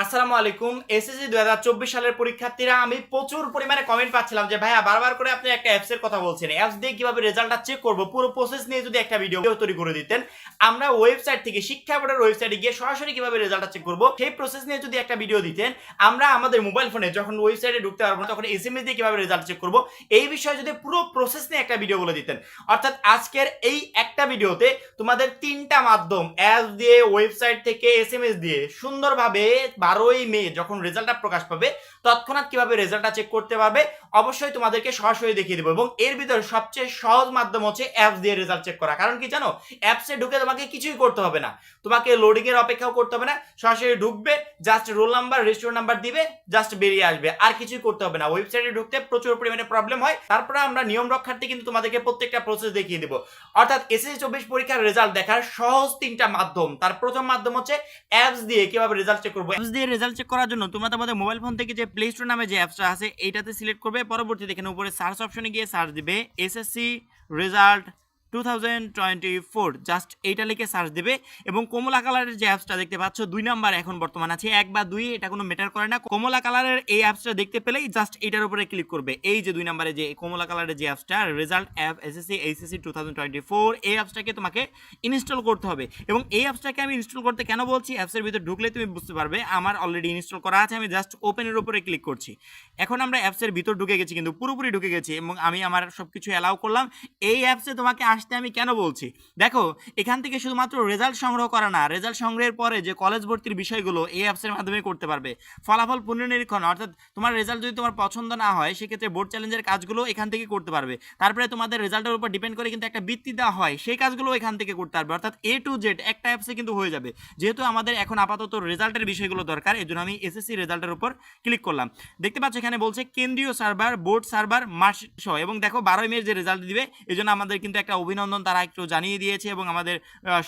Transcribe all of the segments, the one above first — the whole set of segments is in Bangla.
আসসালামু আলাইকুম। এসএসসি 2024 সালের পরীক্ষার্থীরা আমি প্রচুর পরিমাণে কমেন্ট পাচ্ছিলাম যে ভাইয়া বারবার করে আপনি একটা অ্যাপস এর কথা বলছেন, অ্যাপস দিয়ে কিভাবে রেজাল্টটা চেক করব, পুরো প্রসেস নিয়ে যদি একটা ভিডিও তৈরি করে দিতেন। আমরা ওয়েবসাইট থেকে শিক্ষা বোর্ডের ওয়েবসাইটে গিয়ে সরাসরি কিভাবে রেজাল্টটা চেক করব সেই প্রসেস নিয়ে যদি একটা ভিডিও দিতেন, আমরা আমাদের মোবাইল ফোনে যখন ওয়েবসাইটে ঢুকতে পারবো না তখন এসএমএস দিয়ে কিভাবে রেজাল্ট চেক করব এই বিষয়ে যদি পুরো প্রসেস নিয়ে একটা ভিডিও বলে দিতেন। অর্থাৎ আজকের এই একটা ভিডিওতে তোমাদের তিনটা মাধ্যম, অ্যাপস দিয়ে, ওয়েবসাইট থেকে, এসএমএস দিয়ে সুন্দরভাবে 12ই মে যখন রেজাল্টটা প্রকাশ পাবে তৎক্ষণাৎ কিভাবে রেজাল্টটা চেক করতে পারবে অবশ্যই তোমাদেরকে সরাসরি দেখিয়ে দেবো। এবং এর ভিতরে সবচেয়ে সহজ মাধ্যম হচ্ছে অ্যাপস দিয়ে রেজাল্ট চেক করা। কারণ কি জানো, অ্যাপসে ঢুকে তোমাকে কিছুই করতে হবে না, তোমাকে লোডিং এর অপেক্ষাও করতে হবে না, সরাসরি ঢুকবে, just roll number register number দিবে, জাস্ট বেরিয়ে আসবে, আর কিছুই করতে হবে না। ওয়েবসাইটে ঢুকতে প্রচুর পরিমাণে প্রবলেম হয়, তারপরে আমরা নিয়ম রক্ষার্থে কিন্তু তোমাদেরকে প্রত্যেকটা প্রসেস দেখিয়ে দেবো। অর্থাৎ এসএসসি 24 পরীক্ষার রেজাল্ট দেখার সহজ তিনটা মাধ্যম। তার প্রথম মাধ্যম হচ্ছে অ্যাপস দিয়ে কিভাবে রেজাল্ট চেক করবো। অ্যাপস দিয়ে রেজাল্ট চেক করার জন্য তোমরা তোমাদের মোবাইল ফোন থেকে যে প্লে স্টোর নামে যে অ্যাপসটা আছে এইটাতে সিলেক্ট করবে। পরবর্তীতে এখানে উপরে সার্চ অপশনে গিয়ে সার্চ দিবে এসএসসি রেজাল্ট 2024, জাস্ট এইটা লিখে সার্চ দেবে এবং কমলা কালারের যে অ্যাপসটা দেখতে পাচ্ছ 2 নাম্বার এখন বর্তমান আছে, 1 বা 2 এটা কোনো ম্যাটার করে না। কমলা কালারের এই অ্যাপসটা দেখতে পেলেই জাস্ট এটার উপরে ক্লিক করবে। এই যে 2 নাম্বারে যে কমলা কালারের যে অ্যাপসটা রেজাল্ট অ্যাপ এসএসসি 2024, এই অ্যাপসটাকে তোমাকে ইনস্টল করতে হবে। এবং এই অ্যাপসটাকে আমি ইনস্টল করতে কেন বলছি, অ্যাপসের ভিতরে ঢুকলে তুমি বুঝতে পারবে আমার অলরেডি ইনস্টল করা আছে। আমি জাস্ট ওপেনের উপরে ক্লিক করছি। এখন আমরা অ্যাপসের ভিতর ঢুকে গেছি, কিন্তু পুরোপুরি ঢুকে গেছি এবং আমি আমার সবকিছু অ্যালাউ করলাম। এই অ্যাপসে তোমাকে আসতে আমি কেন বলছি, দেখো এখান থেকে শুধুমাত্র রেজাল্ট সংগ্রহ করা না, রেজাল্ট সংগ্রহের পরে যে কলেজ ভর্তির বিষয়গুলো এই অ্যাপসের মাধ্যমে করতে পারবে। ফলাফল পুনর্নিরীক্ষণ, অর্থাৎ তোমার রেজাল্ট যদি তোমার পছন্দ না হয় সেক্ষেত্রে বোর্ড চ্যালেঞ্জের কাজগুলো এখান থেকে করতে পারবে। তারপরে তোমাদের রেজাল্টের উপর ডিপেন্ড করে কিন্তু একটা বৃত্তি দেওয়া হয়, সেই কাজগুলো এখান থেকে করতে পারবে। অর্থাৎ A to Z একটা অ্যাপসে কিন্তু হয়ে যাবে। যেহেতু আমাদের এখন আপাতত রেজাল্টের বিষয়গুলো দরকার, এই জন্য আমি এসএসসি রেজাল্টের উপর ক্লিক করলাম। দেখতে পাচ্ছ এখানে বলছে কেন্দ্রীয় সার্ভার, বোর্ড সার্ভার, মার্কশিট সহ। এবং দেখো 12 মে যে রেজাল্ট দিবে এই জন্য আমাদের কিন্তু একটা অভিনন্দন তারা একটু জানিয়ে দিয়েছে এবং আমাদের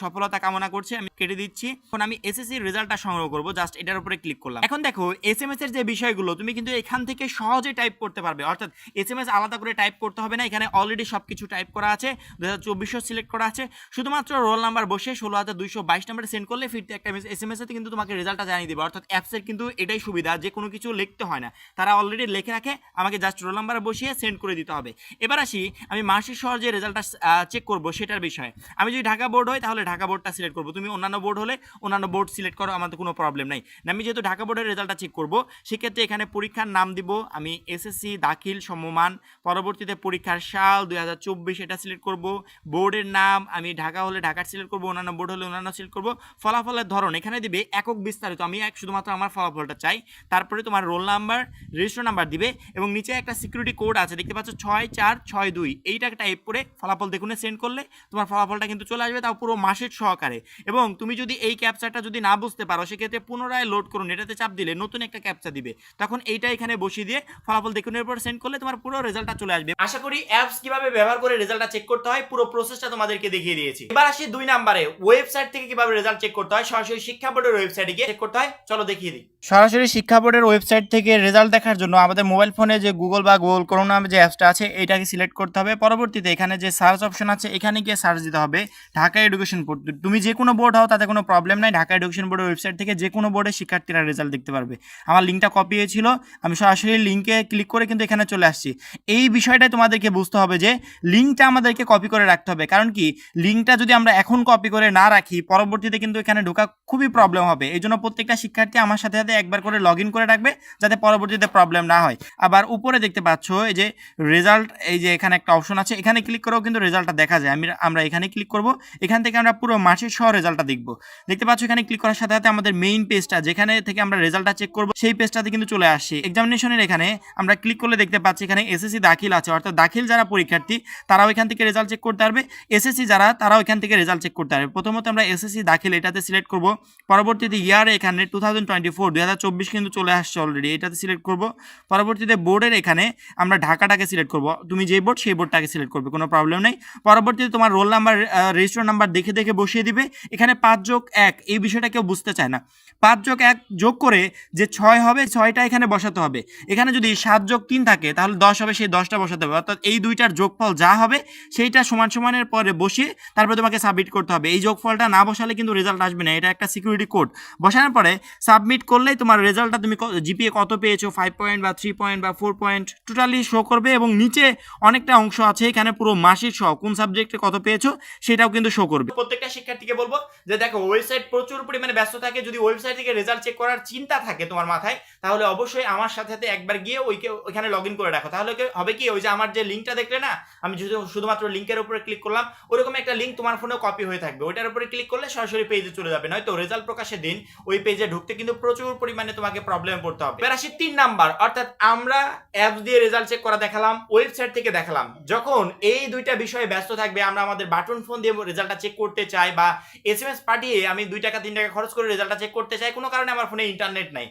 সফলতা কামনা করছে। আমি কেটে দিচ্ছি। এখন আমি এসএসসি রেজাল্টটা সংগ্রহ করব, জাস্ট এটার উপরে ক্লিক করলাম। এখন দেখো এসএমএস এর যে বিষয়গুলো তুমি কিন্তু এখান থেকে সহজে টাইপ করতে পারবে। অর্থাৎ এসএমএস আলাদা করে টাইপ করতে হবে না, এখানে অলরেডি সবকিছু টাইপ করা আছে। 2024 সিলেক্ট করা আছে, শুধুমাত্র রোল নাম্বার বসে 16222 নম্বরে সেন্ড করলে ফিরতে একটা এসএমএস এতে কিন্তু তোমাকে রেজাল্টটা জানিয়ে দেবে। অর্থাৎ অ্যাপসের কিন্তু এটাই সুবিধা যে কোনো কিছু লিখতে হয় না, তারা অলরেডি লিখে রাখে, আমাকে জাস্ট রোল নাম্বার বসিয়ে সেন্ড করে দিতে হবে। এবার আসি আমি মার্কশিট সহ যে রেজাল্টটা চেক করব সেটার বিষয়ে। আমি যদি ঢাকা বোর্ড হয় তাহলে ঢাকা বোর্ডটা সিলেক্ট করবো, তুমি অন্যান্য বোর্ড হলে অন্যান্য বোর্ড সিলেক্ট করো, আমাদের কোনো প্রবলেম নাই। আমি যেহেতু ঢাকা বোর্ডের রেজাল্টটা চেক করব সেক্ষেত্রে এখানে পরীক্ষার নাম দিব আমি এসএসসি দাখিল সমমান, পরবর্তীতে পরীক্ষার সাল 2024 এটা সিলেক্ট করব, বোর্ডের নাম আমি ঢাকা হলে ঢাকার সিলেক্ট করব, অন্যান্য বোর্ড হলে অন্যান্য সিলেক্ট করব। ফলাফলের ধরন এখানে দিবে একক বিস্তারিত, আমি শুধুমাত্র আমার ফলাফলটা চাই। তারপরে তোমার রোল নাম্বার, রেজিস্টার নাম্বার দিবে এবং নিচে একটা সিকিউরিটি কোড আছে দেখতে পাচ্ছ 6462, এইটা টাইপ করে ফলাফল দেখুন সেন্ড করলে তোমার ফলাফলটা কিন্তু চলে আসবে, তাও পুরো মাসের সহকারে। এবং তুমি যদি এই ক্যাপচাটা যদি না বুঝতে পারো সেক্ষেত্রে পুনরায় লোড করুন, এটাতে চাপ দিলে নতুন একটা ক্যাপচা দিবে, তখন এইটা এখানে বসিয়ে দিয়ে ফলাফল দেখুনের পর সেন্ড করলে তোমার পুরো রেজাল্টটা চলে আসবে। আশা করি অ্যাপস কিভাবে ব্যবহার করে রেজাল্টটা চেক করতে হয় পুরো প্রসেসটা তোমাদেরকে দেখিয়ে দিয়েছি। এবার আসি 2 নম্বরে, ওয়েবসাইট থেকে কিভাবে রেজাল্ট চেক করতে হয়। সরাসরি শিক্ষা বোর্ডের ওয়েবসাইটে গিয়ে চেক করতে হয়, চলো দেখিয়ে দিই। সরাসরি শিক্ষা বোর্ডের ওয়েবসাইট থেকে রেজাল্ট দেখার জন্য আমাদের মোবাইল ফোনে যে গুগল বা গুগল ক্রোম নামে যে অ্যাপসটা আছে এইটাকে সিলেক্ট করতে হবে। পরবর্তীতে এখানে যে সার্চ অপশন আছে এখানে গিয়ে সার্চ দিতে হবে ঢাকা এডুকেশন বোর্ড। তুমি যে কোনো বোর্ড হও তাতে কোনো প্রবলেম নাই, ঢাকা এডুকেশন বোর্ডের ওয়েবসাইট থেকে যে কোনো বোর্ডের শিক্ষার্থীরা রেজাল্ট দেখতে পারবে। আমার লিঙ্কটা কপি হয়েছিল, আমি সরাসরি লিঙ্কে ক্লিক করে কিন্তু এখানে চলে আসছি। এই বিষয়টাই তোমাদেরকে বুঝতে হবে যে লিঙ্কটা আমাদেরকে কপি করে রাখতে হবে। কারণ কি, লিঙ্কটা যদি আমরা এখন কপি করে না রাখি পরবর্তীতে কিন্তু এখানে ঢোকা খুবই প্রবলেম হবে। এই জন্য প্রত্যেকটা শিক্ষার্থী আমার সাথে সাথে একবার করে লগ ইন করে রাখবে যাতে পরবর্তীতে প্রবলেম না হয়। আবার উপরে দেখতে পাচ্ছ এই যে রেজাল্ট, এই যে এখানে একটা অপশন আছে, এখানে ক্লিক করেও কিন্তু রেজাল্টটা দেখা যায়। আমরা এখানে ক্লিক করব, এখান থেকে আমরা পুরো মাসের সহ রেজাল্টটা দেখবো। দেখতে পাচ্ছ এখানে ক্লিক করার সাথে সাথে আমাদের মেইন পেজটা যেখানে থেকে আমরা রেজাল্টটা চেক করব সেই পেজটাতে কিন্তু চলে আসছে। এক্সামিনেশনের এখানে আমরা ক্লিক করলে দেখতে পাচ্ছি এখানে এসএসসি দাখিল আছে, অর্থাৎ দাখিল যারা পরীক্ষার্থী তারাও এখান থেকে রেজাল্ট চেক করতে পারবে, এসএসসি যারা তারাও এখান থেকে রেজাল্ট চেক করতে পারবে। প্রথমত আমরা এসএসসি দাখিল এটাতে সিলেক্ট করব, পরবর্তীতে ইয়ারে এখানে 2024 কিন্তু চলে আসছে অলরেডি, এটাতে সিলেক্ট করব। পরবর্তীতে বোর্ডের এখানে আমরা ঢাকাটাকে সিলেক্ট করব, তুমি যে বোর্ড সেই বোর্ডটাকে সিলেক্ট করবে, কোনো প্রবলেম নেই। পরবর্তীতে তোমার রোল নাম্বার রেজিস্টার নাম্বার দেখে দেখে বসিয়ে দিবে। এখানে 5+1 এই বিষয়টা কেউ বুঝতে চায় না। 5+1 যোগ করে যে 6 হবে 6টা এখানে বসাতে হবে। এখানে যদি 7+3 থাকে তাহলে 10 হবে, সেই 10টা বসাতে হবে। অর্থাৎ এই দুইটার যোগফল যা হবে সেইটা সমান সমানের পরে বসিয়ে তারপরে তোমাকে সাবমিট করতে হবে। এই যোগফলটা না বসালে কিন্তু রেজাল্ট আসবে না, এটা একটা সিকিউরিটি কোড। বসানোর পরে সাবমিট করলেই তোমার রেজাল্টটা তুমি জিপিএ কত পেয়েছো, 5 পয়েন্ট বা 3 পয়েন্ট বা 4 পয়েন্ট টোটালি শো করবে। এবং নিচে অনেকটা অংশ আছে, এখানে পুরো মাসিক সহ কোন সাবজেক্টে কত পেয়েছো সেটাও কিন্তু শো করবে। প্রত্যেকটা শিক্ষার্থীকে বলবো যে দেখো ওয়েবসাইট প্রচুর পরিমাণে ব্যস্ত থাকে, যদি ওয়েবসাইট থেকে রেজাল্ট চেক করার চিন্তা থাকে তোমার মাথায়, তাহলে অবশ্যই আমার সাথে একবার গিয়ে ওইখানে লগ ইন করে রাখো। তাহলে হবে কি, ওই যে আমার যে লিঙ্কটা দেখলে না, আমি শুধুমাত্র লিঙ্কের উপরে ক্লিক করলাম, ওরকম একটা লিঙ্ক তোমার ফোনেও কপি হয়ে থাকবে, ওইটার উপরে ক্লিক করলে সরাসরি পেজে চলে যাবে। নয়তো রেজাল্ট প্রকাশের দিন ওই পেজে ঢুকতে কিন্তু প্রচুর পরিমাণে তোমাকে প্রবলেমে পড়তে হবে। এবার আসি 3 নাম্বার, অর্থাৎ আমরা অ্যাপস দিয়ে রেজাল্ট চেক করা দেখালাম, ওয়েবসাইট থেকে দেখালাম। যখন এই দুইটা বিষয়ে ব্যস্ত থাকবে, আমরা আমাদের বাটন ফোন দিয়ে রেজাল্টটা চেক করতে চাই বা এসএমএস পাঠিয়ে আমি 2 টাকা 3 টাকা খরচ করে রেজাল্টটা চেক করতে চাই, কোনো কারণে আমার ফোনে ইন্টারনেট নাই,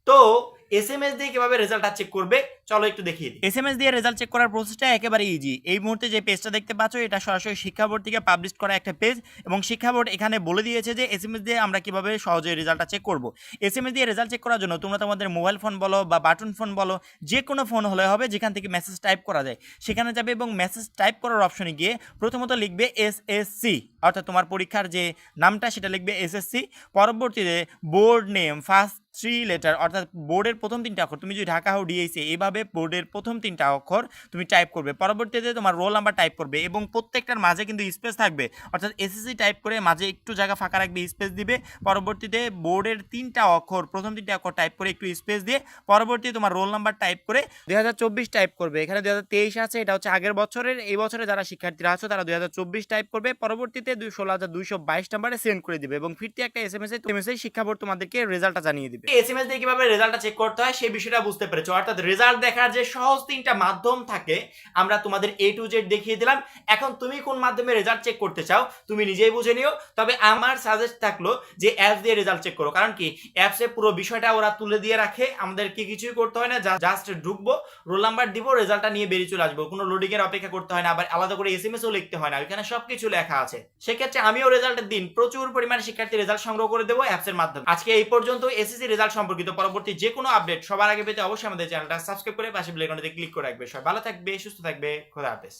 তো এসএমএস দিয়ে কিভাবে রেজাল্টটা চেক করবে চলো একটু দেখিয়ে দিই। এসএমএস দিয়ে রেজাল্ট চেক করার প্রসেসটা একেবারে ইজি। এই মুহূর্তে যে পেজটা দেখতে পাচ্ছ এটা সরাসরি শিক্ষা বোর্ড থেকে পাবলিশ করা একটা পেজ, এবং শিক্ষা বোর্ড এখানে বলে দিয়েছে যে এসএমএস দিয়ে আমরা কিভাবে সহজে রেজাল্টটা চেক করব। এসএমএস দিয়ে রেজাল্ট চেক করার জন্য তোমরা তোমাদের মোবাইল ফোন বলো বা বাটন ফোন বলো, যে কোনো ফোন হলে হবে যেখান থেকে মেসেজ টাইপ করা যায় সেখানে যাবে, এবং মেসেজ টাইপ করার অপশনে গিয়ে প্রথমত লিখবে এসএসসি, অর্থাৎ তোমার পরীক্ষার যে নামটা সেটা লিখবে এসএসসি। পরবর্তীতে বোর্ড নেম ফার্স্ট 3 লেটার, অর্থাৎ বোর্ডের প্রথম 3টা অক্ষর, তুমি যদি ঢাকা হও ডিএসসি এইভাবে বোর্ডের প্রথম 3টা অক্ষর তুমি টাইপ করবে। পরবর্তীতে তোমার রোল নাম্বার টাইপ করবে, এবং প্রত্যেকটার মাঝে কিন্তু স্পেস থাকবে, অর্থাৎ এসএসসি টাইপ করে মাঝে একটু জায়গা ফাঁকা রাখবে, স্পেস দিবে। পরবর্তীতে বোর্ডের 3টা অক্ষর, প্রথম 3টা অক্ষর টাইপ করে একটু স্পেস দিয়ে পরবর্তীতে তোমার রোল নাম্বার টাইপ করে 2024 টাইপ করবে। এখানে 2023 আছে, এটা হচ্ছে আগের বছরের। এই বছরে যারা শিক্ষার্থীরা আছো তারা 2024 টাইপ করবে। পরবর্তীতে 16,222 নম্বরে সেন্ড করে দিবে, এবং ফিরতি একটা এসএমএস শিক্ষা বোর্ড তোমাদেরকে রেজাল্টটা জানিয়ে দিবে। এসএমএস দিয়ে কিভাবে রেজাল্টটা চেক করতে হয় সেই বিষয়টা বুঝতে পেরেছো। অর্থাৎ রেজাল্ট দেখার যে সহজ 3টা মাধ্যম থাকে আমরা তোমাদের A to Z দেখিয়ে দিলাম। এখন তুমি কোন মাধ্যমে রেজাল্ট চেক করতে চাও তুমি নিজেই বুঝে নিও। তবে আমার সাজেস্ট থাকলো যে অ্যাপস দিয়ে রেজাল্ট চেক করো, কারণ কি অ্যাপসে পুরো বিষয়টা ওরা তুলে দিয়ে রাখে, আমাদেরকে কিছুই করতে হয় না, জাস্ট ঢুকবো, রোল নাম্বার দিব, রেজাল্টটা নিয়ে বেরিয়ে চলে আসবো, কোনো লোডিং এর অপেক্ষা করতে হয় না, আবার আলাদা করে এসএমএসও লিখতে হয় না, ওখানে সবকিছু লেখা আছে। সেক্ষেত্রে আমিও রেজাল্টের দিন প্রচুর পরিমাণে শিক্ষার্থী রেজাল্ট সংগ্রহ করে দেবো অ্যাপসের মাধ্যমে। আজকে এই পর্যন্ত। এসএসসি রেজাল্ট সম্পর্কিত পরবর্তী যে কোনো আপডেট সবার আগে পেতে অবশ্যই আমাদের চ্যানেলটা সাবস্ক্রাইব করে পাশে বেল আইকনটিতে ক্লিক করে রাখবে। সবাই ভালো থাকবে, সুস্থ থাকবে, খোদা হাফেজ।